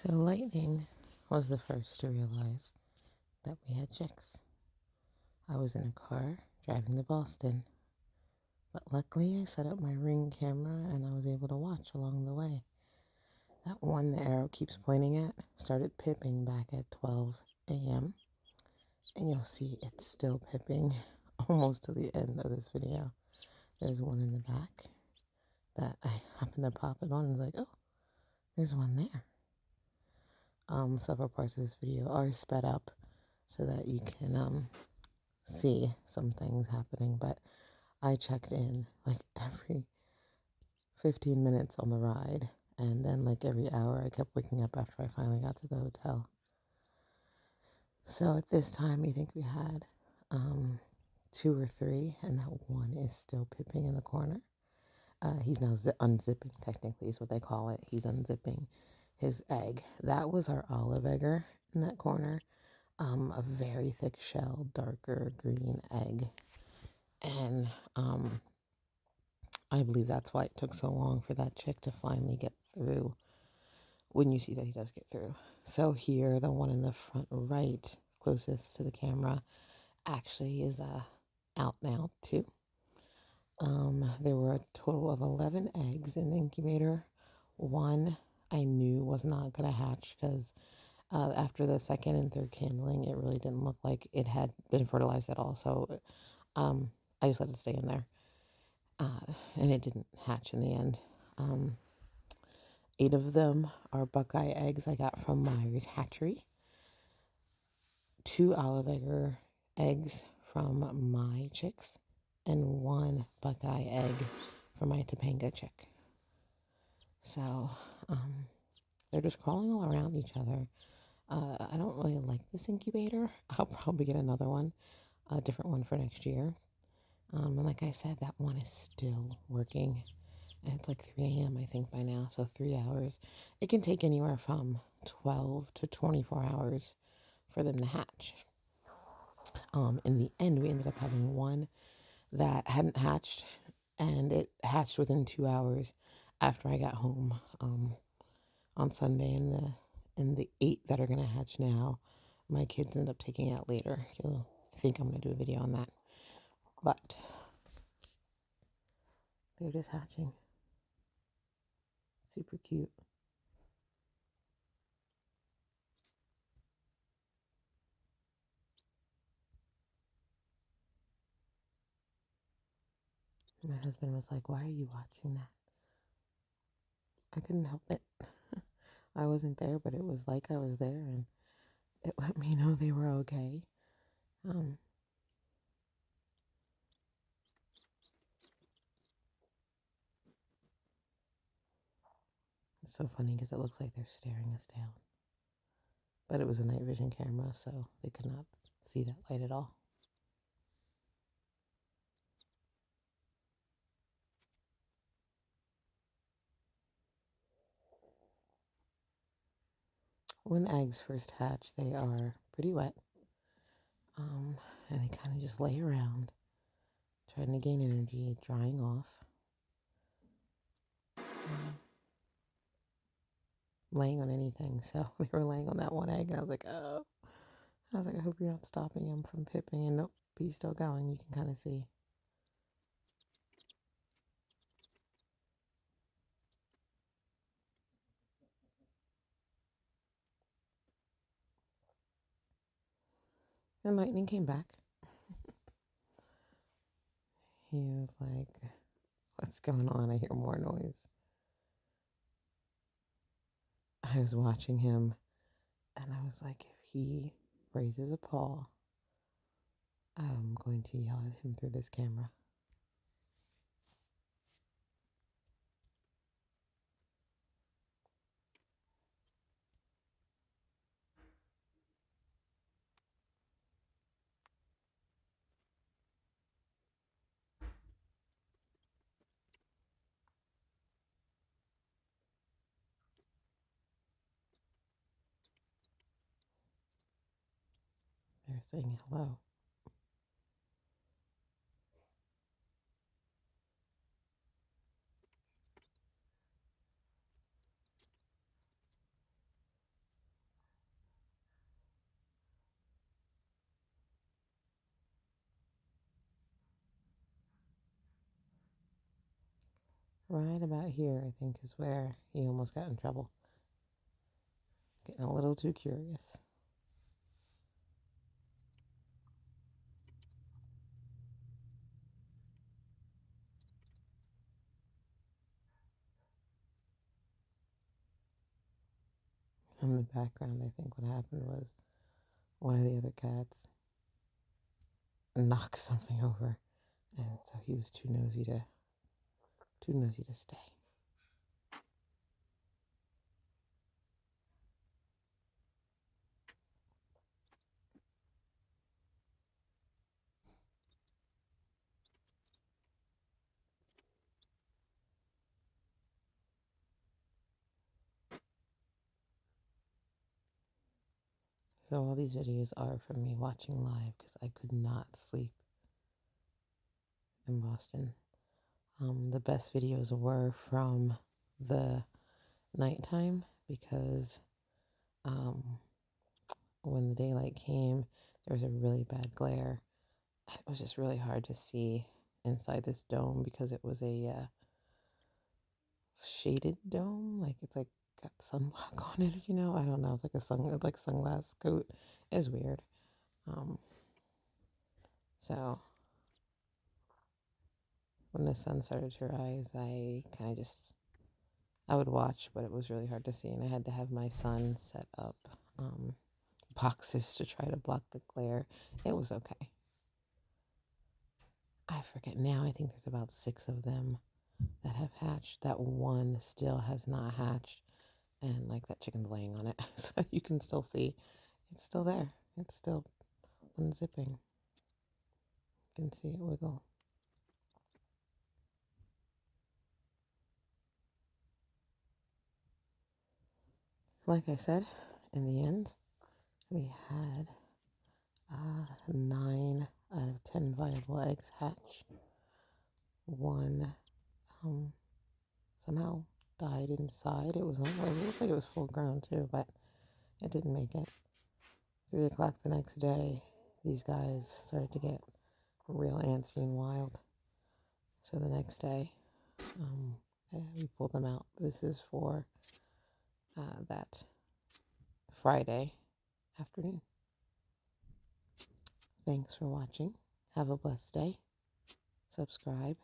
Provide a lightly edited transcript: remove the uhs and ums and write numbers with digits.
So Lightning was the first to realize that we had chicks. I was in a car driving to Boston, but luckily I set up my Ring camera and I was able to watch along the way. That one the arrow keeps pointing at started pipping back at 12 a.m. and you'll see it's still pipping almost to the end of this video. There's one in the back that I happened to pop it on and was like, oh, there's one there. Several parts of this video are sped up so that you can see some things happening, but I checked in like every 15 minutes on the ride, and then like every hour I kept waking up after I finally got to the hotel. So at this time, I think we had 2 or 3, and that one is still pipping in the corner. He's now unzipping, technically, is what they call it. He's unzipping his egg. That was our olive egger in that corner. A very thick shell, darker green egg. And I believe that's why it took so long for that chick to finally get through, when you see that he does get through. So here, the one in the front right, closest to the camera, actually is out now too. There were a total of 11 eggs in the incubator. One I knew was not going to hatch because after the second and third candling, it really didn't look like it had been fertilized at all. So I just let it stay in there. And it didn't hatch in the end. 8 of them are Buckeye eggs I got from Myers Hatchery. 2 olive egger eggs from my chicks, and 1 Buckeye egg from my Topanga chick. So they're just crawling all around each other. I don't really like this incubator. I'll probably get another one, a different one for next year. And like I said, that one is still working. And it's like 3 a.m. I think by now, so 3 hours. It can take anywhere from 12 to 24 hours for them to hatch. In the end, we ended up having one that hadn't hatched, and it hatched within 2 hours after I got home on Sunday. And the 8 that are gonna hatch now, my kids end up taking out later. I think I'm gonna do a video on that, but they're just hatching. Super cute. My husband was like, why are you watching that? I couldn't help it. I wasn't there, but it was like I was there, and it let me know they were okay. It's so funny because it looks like they're staring us down. But it was a night vision camera, so they could not see that light at all. When eggs first hatch, they are pretty wet. And they kind of just lay around, trying to gain energy, drying off. Laying on anything. So they were laying on that one egg, and I was like, oh. I was like, I hope you're not stopping him from pipping. And nope, he's still going. You can kind of see. And Lightning came back. He was like, what's going on? I hear more noise. I was watching him, and I was like, if he raises a paw, I'm going to yell at him through this camera. They're saying hello. Right about here, I think, is where he almost got in trouble. Getting a little too curious. In the background, I think what happened was one of the other cats knocked something over, and so he was too nosy to stay. So all these videos are from me watching live because I could not sleep in Boston. The best videos were from the nighttime because um, when the daylight came, there was a really bad glare. It was just really hard to see inside this dome because it was a shaded dome. Like it's like got sunblock on it, you know. I don't know. It's like like sunglass coat. It's weird. Um, so when the sun started to rise, I would watch, but it was really hard to see, and I had to have my son set up boxes to try to block the glare. It was okay. I forget now. I think there's about 6 of them that have hatched. That one still has not hatched, and like that chicken's laying on it, so you can still see it's still there. It's still unzipping. You can see it wiggle. Like I said, in the end, we had 9 out of 10 viable eggs hatch. One somehow died inside. It looked like it was full grown too, but it didn't make it. 3 o'clock the next day, these guys started to get real antsy and wild. So the next day, we pulled them out. This is for that Friday afternoon. Thanks for watching. Have a blessed day. Subscribe.